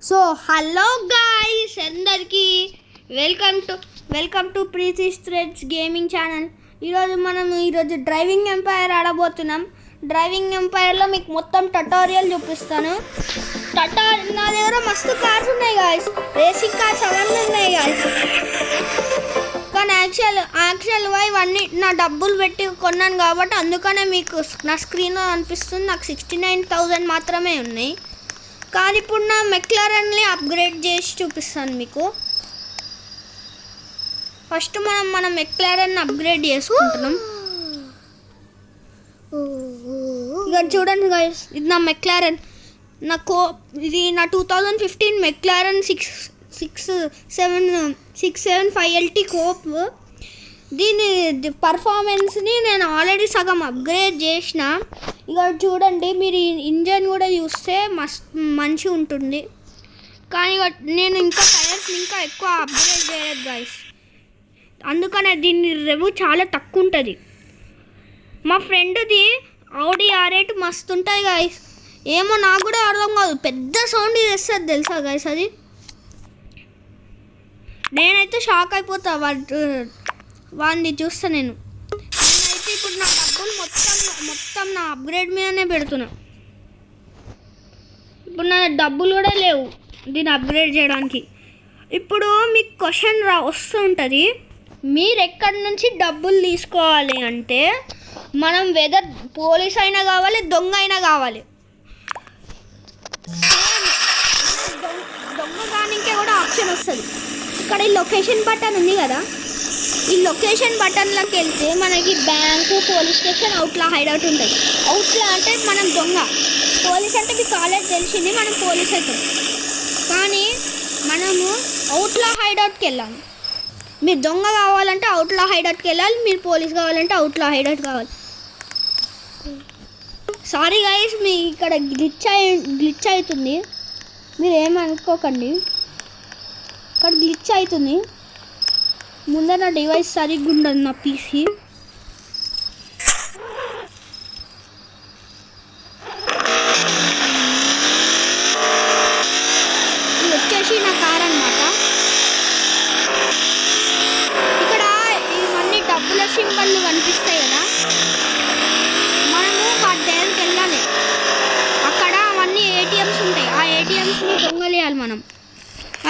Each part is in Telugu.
సో హలో గాయ్స్ అందరికీ welcome to Preethi threads gaming channel. ఈరోజు డ్రైవింగ్ ఎంపైర్ ఆడబోతున్నాం. డ్రైవింగ్ ఎంపైర్లో మీకు మొత్తం ట్యుటోరియల్ చూపిస్తాను. నా దగ్గర మస్తు కార్స్ ఉన్నాయి గాయ్స్, రేసింగ్ కార్స్ అవన్నీ ఉన్నాయి గాయ్స్. కానీ యాక్చువల్గా ఇవన్నీ నా డబ్బులు పెట్టి కొన్నాను కాబట్టి అందుకనే మీకు నా స్క్రీన్లో అనిపిస్తుంది. నాకు 69,000 మాత్రమే ఉన్నాయి. కానీ ఇప్పుడు నా మెక్లారెన్ని అప్గ్రేడ్ చేసి చూపిస్తాను మీకు. ఫస్ట్ మనం మెక్లారెన్ అప్గ్రేడ్ చేసుకుంటున్నాం. ఇక చూడండి గైస్, ఇది నా మెక్లారెన్. ఇది నా 2015 మెక్లారెన్ 675LT కోప్. దీని పర్ఫార్మెన్స్ని నేను ఆల్రెడీ సగం అప్గ్రేడ్ చేసిన. ఇక చూడండి, మీరు ఇంజన్ కూడా చూస్తే మంచిగా ఉంటుంది. కానీ నేను టైర్స్ ఇంకా ఎక్కువ అప్గ్రేడ్ చేయలేదు గైస్, అందుకనే దీని రివ్యూ చాలా తక్కువ ఉంటుంది. మా ఫ్రెండ్ది Audi R8 మస్తు ఉంటుంది గైస్. ఏమో నాకు కూడా అర్థం కాదు, పెద్ద సౌండ్ చేస్తుంది తెలుసా గైస్. అది నేనైతే షాక్ అయిపోతా వాడిని చూస్తా. నేనైతే ఇప్పుడు నా డబ్బులు మొత్తం నా అప్గ్రేడ్ మీదనే పెడుతున్నా. ఇప్పుడు నా డబ్బులు కూడా లేవు దీన్ని అప్గ్రేడ్ చేయడానికి. ఇప్పుడు మీకు క్వశ్చన్ వస్తుంటుంది, మీరు ఎక్కడి నుంచి డబ్బులు తీసుకోవాలి అంటే, మనం వెదర్ పోలీస్ అయినా కావాలి, దొంగ అయినా కావాలి. దొంగ దానికే కూడా ఆప్షన్ వస్తుంది. ఇక్కడ ఈ లొకేషన్ బటన్ ఉంది కదా, ఈ లొకేషన్ బటన్లోకి వెళ్తే మనకి బ్యాంకు, పోలీస్ స్టేషన్, అవుట్లా, హైడౌట్ ఉంటుంది. అవుట్లా అంటే మనం దొంగ, పోలీస్ అంటే మీకు కాలేజ్ తెలిసింది, మనం పోలీస్ అవుతాం. కానీ మనము అవుట్లా హైడౌట్కి వెళ్ళాలి. మీరు దొంగ కావాలంటే అవుట్లా హైడౌట్కి వెళ్ళాలి, మీరు పోలీస్ కావాలంటే అవుట్లా హైడౌట్ కావాలి. సారీ గైస్, మీ ఇక్కడ గ్లిచ్ అవుతుంది, మీరు ఏమనుకోకండి. ఇక్కడ గ్లిచ్ అవుతుంది. ముందర నా డివైస్ సరిగ్గా ఉండదు, నా పీసీ. ఇది వచ్చేసి నా కార్ అన్నమాట. ఇక్కడ ఇవన్నీ డబ్బుల సింబళ్ళు కనిపిస్తాయి కదా, మనము వాటి దగ్గరికి వెళ్ళాలి. అక్కడ అవన్నీ ATMs ఉంటాయి. ఆ ATMsని దొంగలేయాలి. మనం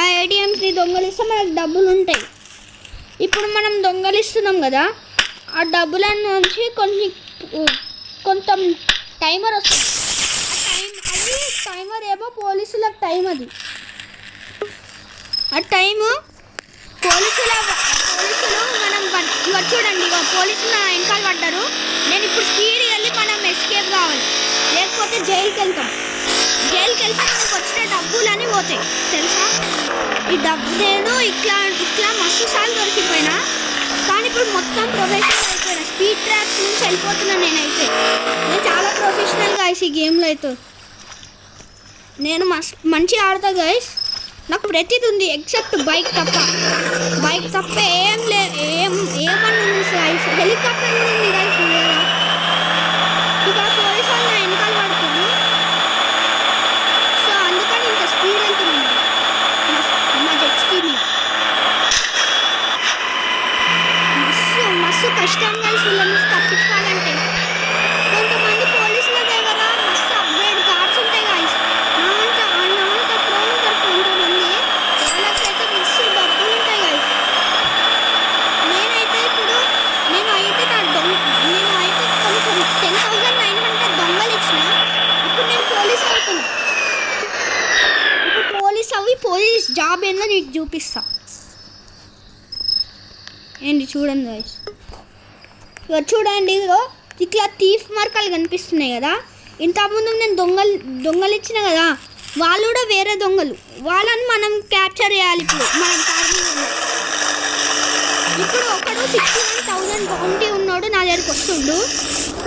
ఆ ATMsని దొంగలిస్తే మనకు డబ్బులు ఉంటాయి. ఇప్పుడు మనం దొంగలిస్తున్నాం కదా, ఆ డబ్బుల నుంచి కొంత టైమర్ వస్తుంది. అది టైమర్ ఏమో పోలీసులకు టైం. అది ఆ టైము పోలీసులు మనం ఇక చూడండి, ఇక పోలీసులు నా వెనకాల పడ్డారు. నేను ఇప్పుడు స్పీడ్ వెళ్ళి మనం ఎస్కేప్ కావాలి, లేకపోతే జైలుకి వెళ్తే మనకు వచ్చిన డబ్బులన్నీ పోతాయి తెలుసా. ఈ డబ్బు నేను ఇట్లా మస్తు సార్లు దొరికిపోయినా, కానీ ఇప్పుడు మొత్తం ప్రొఫెషనల్ అయిపోయినా. స్పీడ్ ట్రాక్స్ నుంచి వెళ్ళిపోతున్నా. నేను చాలా ప్రొఫెషనల్ గైస్ ఈ గేమ్లో. అయితే నేను మంచిగా ఆడతా గైస్. నాకు ప్రతిది ఉంది ఎక్సెప్ట్ బైక్ తప్ప ఏమన్నా ఉంది గైస్. హెలికాప్టర్ ఉంది గైస్. ఇక పోలీసు వాళ్ళు నా వెనకాల పడుతుంది, సో అందుకని ఇంత స్పీడ్ వెళ్తున్నాను నా జెట్ స్కీ మీద. మస్తు కష్టం గైస్ వీళ్ళని తప్పించుకోవాలంటే. కొంతమంది పోలీసుల దగ్గర మస్తు అప్గ్రేడ్ కార్స్ ఉంటాయి గైస్. నా అంత ప్రో ఉంటారు కొంతమంది, వాళ్ళకైతే మస్తు డబ్బులు ఉంటాయి గైస్. నేనైతే కొంచెం 10,900 దొంగలు ఇచ్చిన. ఇప్పుడు నేను పోలీస్ అవుతున్నా. ఇప్పుడు పోలీస్ జాబ్ ఏందో నీకు చూపిస్తా. ఏంటి చూడండి గైస్, చూడండి ఇట్లా థీఫ్ మార్కాలు కనిపిస్తున్నాయి కదా. ఇంతకుముందు నేను దొంగలు ఇచ్చిన కదా, వాళ్ళు కూడా వేరే దొంగలు. వాళ్ళని మనం క్యాప్చర్ చేయాలి. ఇప్పుడు మనం ఇప్పుడు ఒకడు 61,000 బౌంటీ ఉన్నాడు, నా దగ్గరికి వస్తుండు.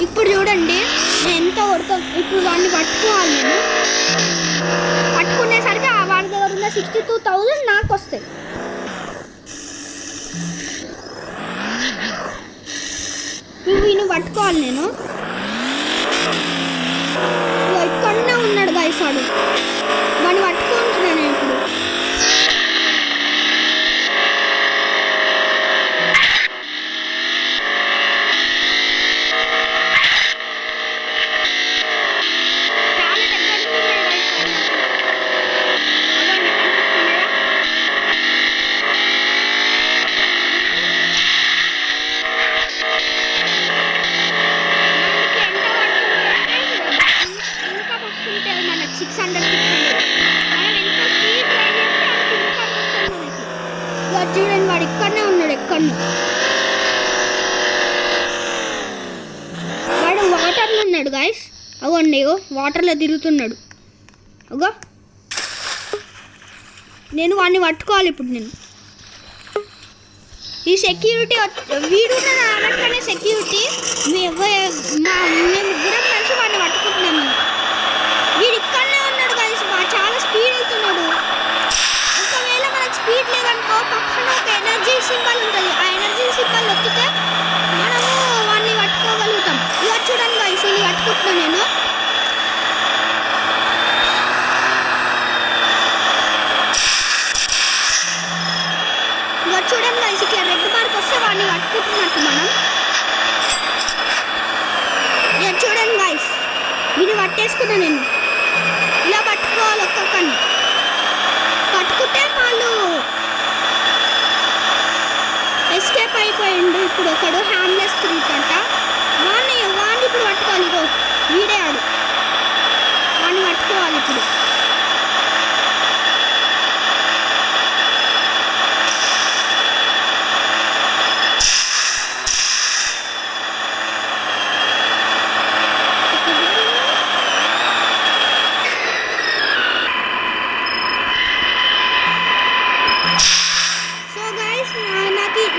ఇప్పుడు చూడండి నేను ఎంత కొడతాను. ఇప్పుడు వాడిని పట్టుకోవాలి. నేను పట్టుకునేసరికి వాడి దగ్గర ఉన్న 62,000 నాకు వస్తాయి. వీడిని పట్టుకోవాలి నేను. ఇక్కడనే ఉన్నాడు గైస్ వాడు, వాడిని పట్టుకుంటున్నాను నేను. ఒకడు వాడు వాటర్లో ఉన్నాడు గాయస్. అవ్వండి వాటర్లో తిరుగుతున్నాడు. అగో నేను వాడిని పట్టుకోవాలి ఇప్పుడు. నేను ఈ సెక్యూరిటీ వీడు వెనకనే సెక్యూరిటీ మేము ముగ్గురం కలిసి వాడిని పట్టుకుంటున్నాము. వీడు ఇక్కడనే ఉన్నాడు గాయస్. చాలా స్పీడ్ వెళ్తున్నాడు. ఒకవేళ మనకు స్పీడ్ లేదనుకో పక్కన ఒక ఎనర్జీ సింబల్ ఉంటుంది. ఆ ఎనర్జీ సింబల్ నొక్కితే మనము వాడిని పట్టుకోగలుగుతాం. ఇక చూడండి గాయస్ ఇది పట్టుకుంటున్నాను నేను. ఇక చూడండి గాయస్ ఇట్లా రెడ్ మార్క్ వస్తే వాడిని పట్టుకుంటున్నట్టు మనం. ఇక చూడండి గాయస్ ఇది పట్టేసుకున్నా నేను. ఇలా పట్టుకోవాలి ఒక్కొక్కరిని. పట్టుకుంటే వాళ్ళు ఎస్కేప్ అయిపోయిండు. ఇప్పుడు ఒకడు హ్యామ్లెస్ క్రీట్ అంట. వాడిని ఇప్పుడు పట్టుకోవాలి. ఇగో వీడే ఆడు. వాడిని పట్టుకోవాలి ఇప్పుడు.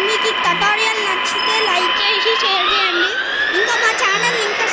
మీకు ఈ ట్యుటోరియల్ నచ్చితే లైక్ చేసి షేర్ చేయండి. ఇంకా మా ఛానల్ ఇంకా